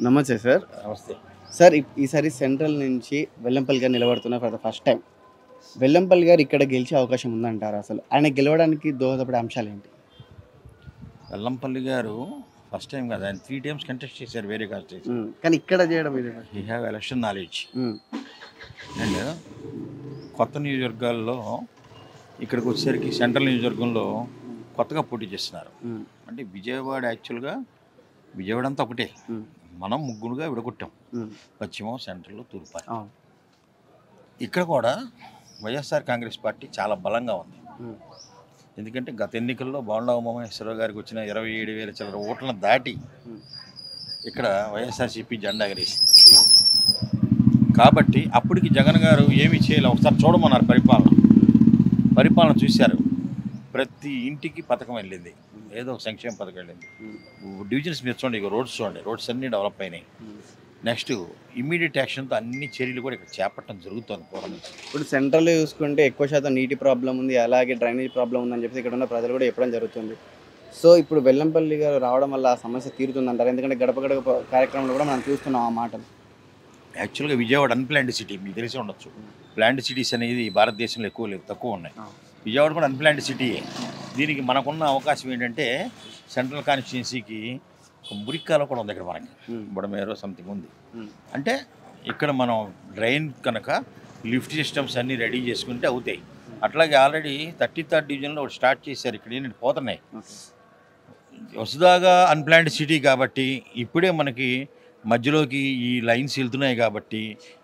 నమస్తే సార్. నమస్తే. సార్ ఈసారి సెంట్రల్ నుంచి వెల్లంపల్లి గారు నిలబడుతున్నారు for the first time. Vellampalli గారు ఇక్కడ గెలిచే అవకాశం ఉందంటారా అసలు? ఆయన గెలవడానికి దోహదపడే అంశాలేంటి? వెల్లంపల్లి గారు ఫస్ట్ టైం కదా, ఆయన 3 టైమ్స్ కంటెస్ట్ చేశారు వేరే కాన్స్టిట్యూన్సీ. కానీ ఇక్కడ చేయడం ఇది. He have election knowledge. And కొత్త నియోజకవర్గాల్లో ఇక్కడికి వచ్చేసరికి సెంట్రల్ నియోజకవర్గంలో కొత్తగా పోటీ చేస్తున్నారు. అంటే విజయవాడ యాక్చువల్గా విజయవాడ అంతా ఒకటే, మనం ముగ్గురుగా విడగొట్టాం, పశ్చిమం, సెంట్రల్, తూర్పు. ఇక్కడ కూడా వైఎస్ఆర్ కాంగ్రెస్ పార్టీ చాలా బలంగా ఉంది. ఎందుకంటే గత ఎన్నికల్లో బోండా ఉమామహేశ్వరరావు గారికి వచ్చిన 27,000 చిల్లర ఓట్లను దాటి ఇక్కడ వైఎస్ఆర్సీపీ జెండా ఎగరేసింది. కాబట్టి అప్పటికి జగన్ గారు ఏమీ చేయలేదు. ఒకసారి చూడమన్నారు పరిపాలన చూశారు. ప్రతి ఇంటికి పథకం వెళ్ళింది, ఏదో ఒక సంక్షేమ పథకం వెళ్ళింది. డివిజన్స్ మీరు చూడండి, ఇక రోడ్స్ చూడండి, రోడ్స్ అన్నీ డెవలప్ అయినాయి. నెక్స్ట్ ఇమ్మీడియట్ యాక్షన్తో అన్ని చర్యలు కూడా ఇక్కడ చేపట్టడం జరుగుతుంది పూర్వం నుంచి. ఇప్పుడు సెంట్రల్లో చూసుకుంటే ఎక్కువ శాతం నీటి ప్రాబ్లం ఉంది, అలాగే డ్రైనేజ్ ప్రాబ్లం ఉందని చెప్పేసి ఇక్కడ ఉన్న ప్రజలు కూడా చెప్పడం జరుగుతుంది. సో ఇప్పుడు వెల్లంపల్లి గారు రావడం వల్ల ఆ సమస్య తీరుతుందంటారు? ఎందుకంటే గడప గడప కార్యక్రమంలో కూడా మనం చూస్తున్నాం ఆ మాటలు. యాక్చువల్గా విజయవాడ అన్ప్లాన్డ్ సిటీ, మీకు తెలిసి ఉండొచ్చు. ప్లాన్డ్ సిటీస్ అనేది భారతదేశంలో ఎక్కువ లేవు, తక్కువ ఉన్నాయి. విజయవాడ కూడా అన్ప్లాన్డ్ సిటీయే. దీనికి మనకున్న అవకాశం ఏంటంటే సెంట్రల్ కాన్స్టిట్యున్సీకి మురిక్కాలో కూడా ఉంది ఇక్కడ మనకి, బుడమేరో సంథింగ్ ఉంది. అంటే ఇక్కడ మనం డ్రైన్ కనుక లిఫ్ట్ సిస్టమ్స్ అన్నీ రెడీ చేసుకుంటే అవుతాయి. అట్లాగే ఆల్రెడీ 33rd డివిజన్లో ఒకటి స్టార్ట్ చేశారు. ఇక్కడ ఏంటంటే పోతున్నాయి. వసుదాగా అన్ప్లాన్డ్ సిటీ కాబట్టి ఇప్పుడే మనకి మధ్యలోకి ఈ లైన్స్ వెళ్తున్నాయి కాబట్టి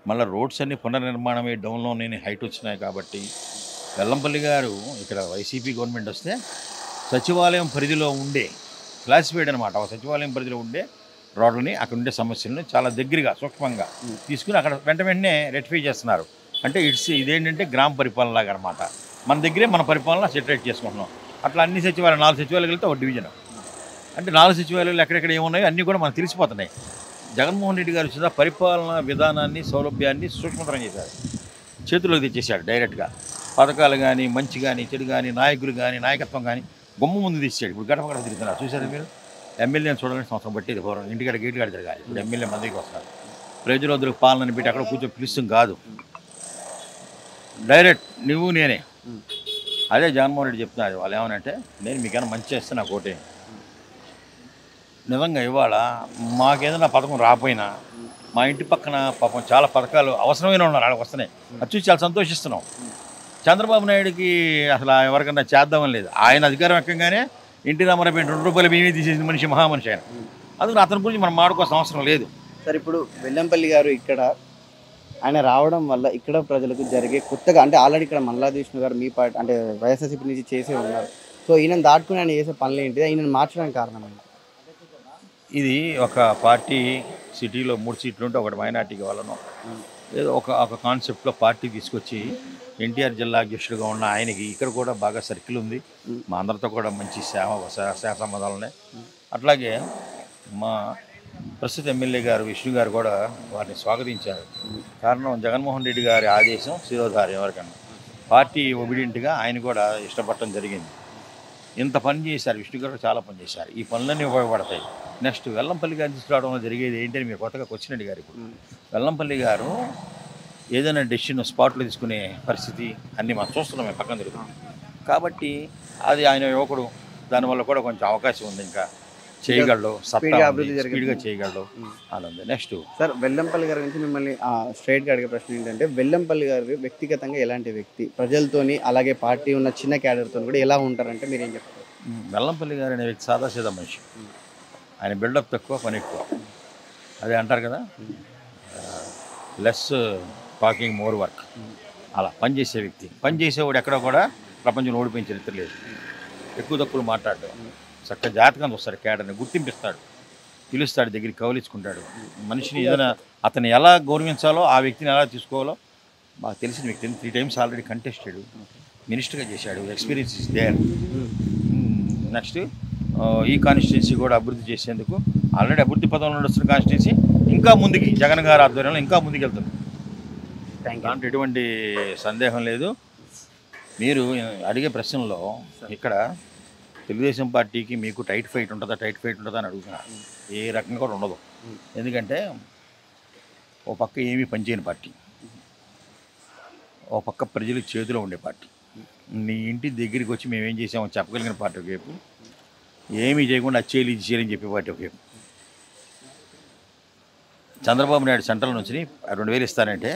మళ్ళీ రోడ్స్ అన్నీ పునర్నిర్మాణమే డౌన్లో నేను హైట్ వచ్చినాయి కాబట్టి వెల్లంపల్లి గారు ఇక్కడ వైసీపీ గవర్నమెంట్ వస్తే సచివాలయం పరిధిలో ఉండే క్లాసిఫైడ్ అనమాట, ఒక సచివాలయం పరిధిలో ఉండే రోడ్లని, అక్కడ ఉండే సమస్యలను చాలా దగ్గరగా సూక్ష్మంగా తీసుకుని అక్కడ వెంటనే రెక్టిఫై చేస్తున్నారు. అంటే ఇదేంటంటే గ్రామ పరిపాలన లాగా అనమాట. మన దగ్గరే మన పరిపాలన సెటరేట్ చేసుకుంటున్నాం. అట్లా అన్ని సచివాలయాలు 4 సచివాలయాలు వెళ్తే ఒక డివిజన్. అంటే 4 సచివాలయాలు ఎక్కడెక్కడ ఏమున్నాయో అన్నీ కూడా మనకు తెలిసిపోతున్నాయి. జగన్మోహన్ రెడ్డి గారు వచ్చిన పరిపాలనా విధానాన్ని, సౌలభ్యాన్ని సూక్ష్మతరం చేశారు, చేతుల్లోకి తెచ్చేశాడు డైరెక్ట్గా. పథకాలు కానీ, మంచి కానీ, చెడు కానీ, నాయకులు కానీ, నాయకత్వం కానీ బొమ్మ ముందు తీసాడు. ఇప్పుడు గడప గడప తిరుగుతున్నారు, చూసారు మీరు. ఎమ్మెల్యేని చూడాలని సంవత్సరం పట్టేది పూర్వం, ఇంటికాడ గేటు కాడ తిరగాలి. ఇప్పుడు ఎమ్మెల్యే మన దగ్గరికి వస్తారు. ప్రజలందరూ పాలనని పెట్టి అక్కడ కూర్చొని పిలుస్తాం కాదు, డైరెక్ట్ నువ్వు నేనే. అదే జగన్మోహన్ రెడ్డి చెప్తున్నారు. వాళ్ళు ఏమనంటే, నేను మీకైనా మంచి చేస్తే నాకు ఓటే. నిజంగా ఇవాళ మాకేదైనా పథకం రాకపోయినా మా ఇంటి పక్కన పాపం చాలా పథకాలు అవసరమైన ఉన్నారు, వాళ్ళకి వస్తున్నాయి. అది చూసి చాలా సంతోషిస్తున్నాం. చంద్రబాబు నాయుడుకి అసలు ఎవరికన్నా చేద్దామని లేదు. ఆయన అధికారం ఎక్కగానే ఇంటి రామారావు 2 రూపాయలు మేమే తీసేసిన మనిషి, మహామనిషి ఆయన. అందుకని అతని గురించి మనం మాడుకోవాల్సిన అవసరం లేదు. సార్ ఇప్పుడు వెల్లంపల్లి గారు ఇక్కడ ఆయన రావడం వల్ల ఇక్కడ ప్రజలకు జరిగే కొత్తగా, అంటే ఆల్రెడీ ఇక్కడ మల్లాది విష్ణు గారు మీ పార్టీ అంటే వైఎస్ఆర్సీపీ నుంచి చేసే ఉన్నారు. సో ఈయన దాటుకుని ఆయన చేసే పనులు ఏంటి, ఈయన మార్చడానికి కారణం ఏంటి? ఇది ఒక పార్టీ సిటీలో 3 సీట్లు ఉంటే ఒకటి మైనార్టీకి వాళ్ళను ఏదో ఒక కాన్సెప్ట్లో పార్టీ తీసుకొచ్చి ఎన్టీఆర్ జిల్లా అధ్యక్షుడిగా ఉన్న ఆయనకి ఇక్కడ కూడా బాగా సర్కిల్ ఉంది. మా అందరితో కూడా మంచి సేవ సంబంధాలు ఉన్నాయి. అట్లాగే మా ప్రస్తుత ఎమ్మెల్యే గారు విష్ణు గారు కూడా వారిని స్వాగతించారు. కారణం జగన్మోహన్ రెడ్డి గారి ఆదేశం శిరోధార్యం. ఎవరికన్నా పార్టీ ఒబిడియంట్గా ఆయన కూడా ఇష్టపడటం జరిగింది. ఇంత పని చేశారు, విష్ణు గారు చాలా పని చేశారు. ఈ పనులన్నీ ఉపయోగపడతాయి. నెక్స్ట్ వెల్లంపల్లి గారిని తీసుకురావడంలో జరిగేది ఏంటని మీరు కొత్తగా వచ్చినట్టు గారు, ఇప్పుడు వెల్లంపల్లి గారు ఏదైనా డెసిషన్ స్పాట్లో తీసుకునే పరిస్థితి అన్నీ మనం చూస్తున్నాం, మేము పక్కన తిరుగుతున్నాం. కాబట్టి అది ఆయన యువకుడు, దానివల్ల కూడా కొంచెం అవకాశం ఉంది. ఇంకా చేయగలడు, స్పీడ్గా చేయగలడు, అలా ఉంది. నెక్స్ట్ సార్ వెల్లంపల్లి గారి గురించి మిమ్మల్ని స్ట్రైట్గా అడిగే ప్రశ్న ఏంటంటే, వెల్లంపల్లి గారు వ్యక్తిగతంగా ఎలాంటి వ్యక్తి, ప్రజలతోని అలాగే పార్టీ ఉన్న చిన్న క్యాడర్తో కూడా ఎలా ఉంటారంటే మీరేం చెప్తారు? వెల్లంపల్లి గారు అనే వ్యక్తి సాదాసీదా మనిషి. ఆయన బిల్డప్ తక్కువ, పని ఎక్కువ. అదే అంటారు కదా, లెస్ టాకింగ్ మోర్ వర్క్. అలా పనిచేసే వ్యక్తి. పనిచేసేవాడు ఎక్కడ కూడా ప్రపంచంలో ఓడిపోయిన చరిత్ర లేదు. ఎక్కువ తక్కువలు మాట్లాడటం, చక్కగా జాతకం చూస్తాడు, క్యాడర్ని గుర్తింపిస్తాడు, పిలుస్తాడు, దగ్గరికి కౌలించుకుంటాడు. మనిషిని ఏదైనా అతను ఎలా గౌరవించాలో, ఆ వ్యక్తిని ఎలా తీసుకోవాలో బాగా తెలిసిన వ్యక్తి. 3 టైమ్స్ ఆల్రెడీ కంటెస్టెడ్, మినిస్టర్గా చేశాడు, ఎక్స్పీరియన్స్ ఇస్ దేర్. నెక్స్ట్ ఈ కాన్స్టిట్యున్సీ కూడా అభివృద్ధి చేసేందుకు ఆల్రెడీ అభివృద్ధి పదంలో నడుస్తున్న కాన్స్టిట్యున్సీ ఇంకా ముందుకి జగన్ గారి ఆధ్వర్యంలో ఇంకా ముందుకు వెళ్తుంది. దాంట్లో ఎటువంటి సందేహం లేదు. మీరు అడిగే ప్రశ్నలో ఇక్కడ తెలుగుదేశం పార్టీకి మీకు టైట్ ఫైట్ ఉంటుందా అని అడుగుతున్నారు. ఏ రకంగా కూడా ఉండదు. ఎందుకంటే ఓ పక్క ఏమీ పనిచేయని పార్టీ, ఓ పక్క ప్రజల చేతిలో ఉండే పార్టీ. నీ ఇంటి దగ్గరికి వచ్చి మేమేం చేసామో చెప్పగలిగిన పార్టీ ఒకవైపు, ఏమీ చేయకుండా అచ్చేయాలి ఇది చేయాలని చెప్పే పార్టీ ఒకవైపు. చంద్రబాబు నాయుడు సెంట్రల్ నుంచి 2000 ఇస్తానంటే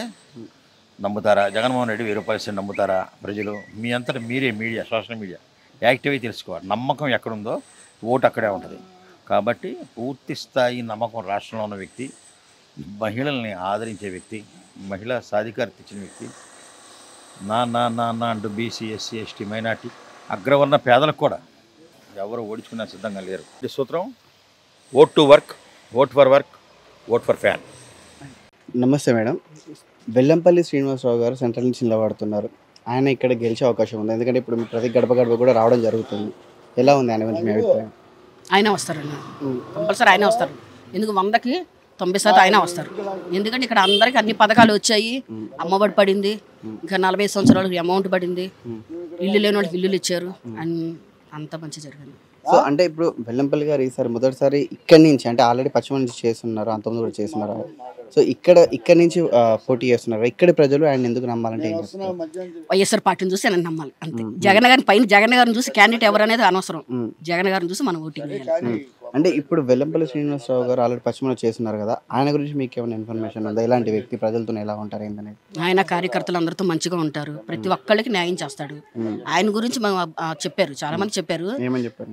నమ్ముతారా? జగన్మోహన్ రెడ్డి 1000 రూపాయలు ఇస్తే నమ్ముతారా ప్రజలు? మీ అంతటా మీరే మీడియా, సోషల్ మీడియా యాక్టివ్ అయి తెలుసుకోవాలి. నమ్మకం ఎక్కడుందో ఓటు అక్కడే ఉంటుంది. కాబట్టి పూర్తి స్థాయి నమ్మకం రాష్ట్రంలో ఉన్న వ్యక్తి, మహిళల్ని ఆదరించే వ్యక్తి, మహిళా సాధికారత ఇచ్చిన వ్యక్తి, నా నా నా నా అంటూ బీసీ, ఎస్సీ, ఎస్టీ, మైనార్టీ, అగ్రవర్ణ పేదలకు కూడా ఎవరు ఓడించుకున్నా సిద్ధంగా లేరు. ఈ సూత్రం vote to work, vote for work, vote for fan. నమస్తే మేడం. వెల్లంపల్లి శ్రీనివాసరావు గారు సెంట్రల్ నుంచి నిలబడుతున్నారు. ఆయన ఇక్కడ గెలిచే అవకాశం ఉంది, ఎందుకంటే ఇప్పుడు ప్రతి గడప గడప కూడా రావడం జరుగుతుంది. ఎలా ఉంది ఆయన గురించి మీ అభిప్రాయం? ఆయన వస్తారండి, కంపల్సరీ ఆయన వస్తారు. ఎందుకు 100కి 90% ఆయన వస్తారు. ఎందుకంటే ఇక్కడ అందరికీ అన్ని పథకాలు వచ్చాయి. అమ్మఒడి పడింది, ఇంకా 45 సంవత్సరాలకు అమౌంట్ పడింది, ఇల్లు లేని వాళ్ళకి ఇల్లులు ఇచ్చారు, అంత మంచి జరిగింది. సో అంటే ఇప్పుడు వెల్లంపల్లి గారు ఈసారి మొదటిసారి ఇక్కడి నుంచి, అంటే ఆల్రెడీ పశ్చిమ నుంచి చేస్తున్నారు, అంతకుముందు కూడా చేస్తున్నారు. సో ఇక్కడి నుంచి పోటీ చేస్తున్నారు. ఇక్కడి ప్రజలు ఆయన ఎందుకు నమ్మాలంటే ఏం చేస్తారు? వైఎస్ఆర్ పార్టీని చూసి ఆయన నమ్మాలి అంతే. జగన్ గారిని పైన జగన్ గారిని చూసి క్యాండిడేట్ ఎవరు అనేది అనవసరం. జగన్ గారిని చూసి మనం ఓటింగ్ చేయాలి. అంటే ఇప్పుడు వెల్లంపల్లి శ్రీనివాసరావు గారు ఆల్రెడీ పశ్చిమలో చేస్తున్నారు కదా, ఆయన గురించి మీకు ఏమైనా ఇన్ఫర్మేషన్ ఉందా? ఇలాంటి వ్యక్తి ప్రజలతో ఎలా ఉంటారు ఏంటనేది? ఆయన కార్యకర్తలు అందరితో మంచిగా ఉంటారు, ప్రతి ఒక్కళ్ళకి న్యాయం చేస్తాడు. ఆయన గురించి మనం చెప్పారు, చాలా మంది చెప్పారు. ఏమని చెప్పారు?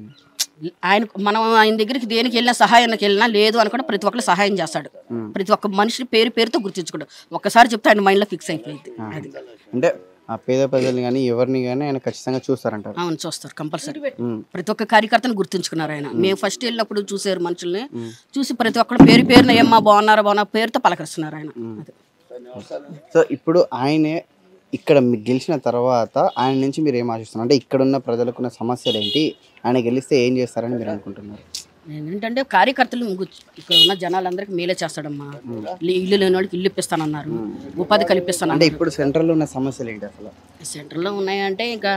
మనం ఆయన దగ్గరికి దేనికి వెళ్ళినా, సహాయానికి వెళ్ళినా లేదు అనుకుంటే ప్రతి ఒక్కరు సహాయం చేస్తాడు. ప్రతి ఒక్క మనిషిని పేరుతో గుర్తించుకోడు. ఒక్కసారి చెప్తే ఆయన మైండ్ లో ఫిక్స్ అయిపోయింది. అది అంటే ఆ పేద ప్రజల్ని కానీ ఎవరిని కానీ ఆయన ఖచ్చితంగా చూస్తారంటారు. అవును, చూస్తారు కంపల్సరీ. ప్రతి ఒక్క కార్యకర్తను గుర్తించుకున్నారు ఆయన. మేము ఫస్ట్ వెళ్ళినప్పుడు చూసారు, మనుషుల్ని చూసి ప్రతి ఒక్కరు పేరున ఏమ్మా బాగున్నారా పేరుతో పలకరిస్తున్నారు ఆయన. సో ఇప్పుడు ఆయనే ఇక్కడ గెలిచిన తర్వాత ఆయన నుంచి మీరు ఏం ఆశిస్తున్నారు? అంటే ఇక్కడున్న ప్రజలకున్న సమస్యలు ఏంటి, ఆయన గెలిస్తే ఏం చేస్తారని మీరు అనుకుంటున్నారు? ఏంటంటే కార్యకర్తలు ఇక్కడ ఉన్న జనాలందరికీ మేలే చేస్తాడమ్మా. ఇల్లు లేని వాళ్ళకి ఇల్లు ఇప్పిస్తానన్నారు, ఉపాధి కల్పిస్తాను. అంటే ఇప్పుడు సెంట్రల్లో ఉన్న సమస్యలు ఏంటి అసలు? సెంట్రల్లో ఉన్నాయంటే ఇంకా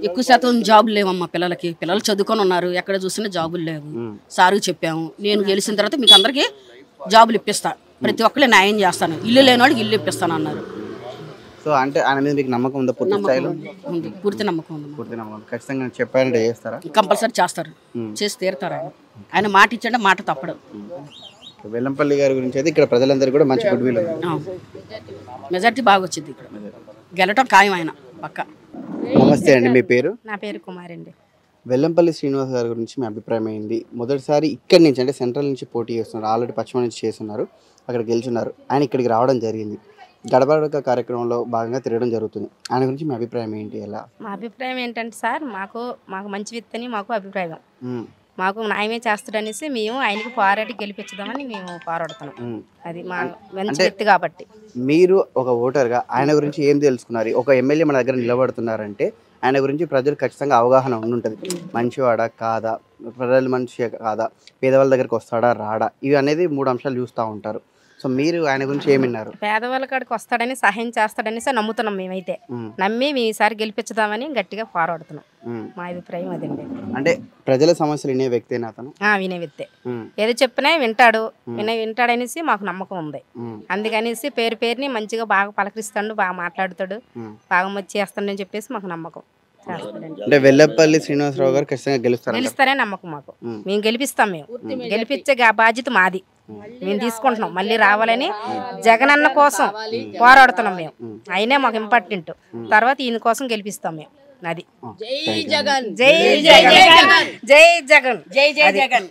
ఎక్కువ శాతం జాబులు లేవమ్మా పిల్లలకి. పిల్లలు చదువుకొని ఉన్నారు, ఎక్కడ చూసినా జాబులు లేవు. సారు చెప్పాము, నేను గెలిచిన తర్వాత మీకు అందరికీ జాబులు ఇప్పిస్తా, ప్రతి ఒక్కరు న్యాయం చేస్తాను, ఇల్లు లేని వాళ్ళకి ఇల్లు ఇప్పిస్తాను అన్నారు. సో అంటే ఆయన మీద మీకు నమ్మకం ఉందా? పూర్తి స్థాయిలో ఉంది, పూర్తి నమ్మకం ఉంది. పూర్తి నమ్మకం. ఖచ్చితంగా చెప్పారంటే చేస్తారా? కంపల్సరీ చేస్తారు, చేసి తీరుతారు. ఆయన మాట ఇచ్చాడే మాట తప్పడు. వెల్లంపల్లి గారి గురించి అయితే ఇక్కడ ప్రజలందరికీ కూడా మంచి గుడ్ విల్ ఉంది. మెజార్టీ బాగా వచ్చింది, ఇక్కడ గెలటం ఖాయం ఆయన పక్క. నమస్తే అండి, మీ పేరు? నా పేరు కుమారి అండి. వెల్లంపల్లి శ్రీనివాస్ గారి గురించి మీ అభిప్రాయం ఏంది? మొదటిసారి ఇక్కడి నుంచి అంటే సెంట్రల్ నుంచి పోటీ చేస్తున్నారు, ఆల్రెడీ పశ్చిమ నుంచి చేస్తున్నారు, అక్కడ గెలుచున్నారు. ఆయన ఇక్కడికి రావడం జరిగింది, గడపడక కార్యక్రమంలో భాగంగా తిరగడం జరుగుతుంది. ఆయన గురించి మీ అభిప్రాయం ఏంటి? ఎలా? మా అభిప్రాయం ఏంటంటే సార్, మాకు మంచి వ్యక్తిని మాకు అభిప్రాయం, మాకు న్యాయమే చేస్తాడనేసి మేము ఆయనకి పోరాడి గెలిపించుదామని మేము పోరాడుతున్నాం. అది మా మంచి వ్యక్తి కాబట్టి. మీరు ఒక ఓటర్గా ఆయన గురించి ఏం తెలుసుకున్నారు? ఒక ఎమ్మెల్యే మన దగ్గర నిలబడుతున్నారంటే ఆయన గురించి ప్రజలు ఖచ్చితంగా అవగాహన ఉంటుంది. మంచివాడా కాదా, ప్రజలు మంచి కాదా, పేదవాళ్ళ దగ్గరికి వస్తాడా రాడా, ఇవి అనేది 3 అంశాలు చూస్తూ ఉంటారు. సో మీరు ఆయన గురించి ఏమి విన్నారు? పేదవాళ్ళ కాడికి వస్తాడని, సహాయం చేస్తాడనేసి నమ్ముతున్నాం. మేమైతే నమ్మి మేము ఈసారి గెలిపించుదామని గట్టిగా పోరాడుతున్నాం. మా అభిప్రాయం అదండి. అంటే ప్రజల సమస్యలు వినే వ్యక్తేనా అతను? వినే వ్యక్తే, ఏదో చెప్పినా వింటాడనేసి మాకు నమ్మకం ఉంది. అందుకనేసి పేరుని మంచిగా బాగా పలకరిస్తాడు, బాగా మాట్లాడుతాడు, బాగా మంచి చేస్తాడని చెప్పేసి మాకు నమ్మకం. అంటే వెల్లంపల్లి శ్రీనివాసరావు గారు ఖచ్చితంగా గెలుస్తారనే నమ్మకం మాకు. మేము గెలిపిస్తాం, మేము గెలిపించే బాధ్యత మాది. మేము తీసుకుంటున్నాం, మళ్ళీ రావాలని జగనన్న కోసం పోరాడుతున్నాం మేము. ఆయనే మాకు ఇంపార్టెంట్, తర్వాత ఈయన కోసం గెలిపిస్తాం మేము. అది జై జగన్, జై జగన్, జై జగన్, జై జగన్.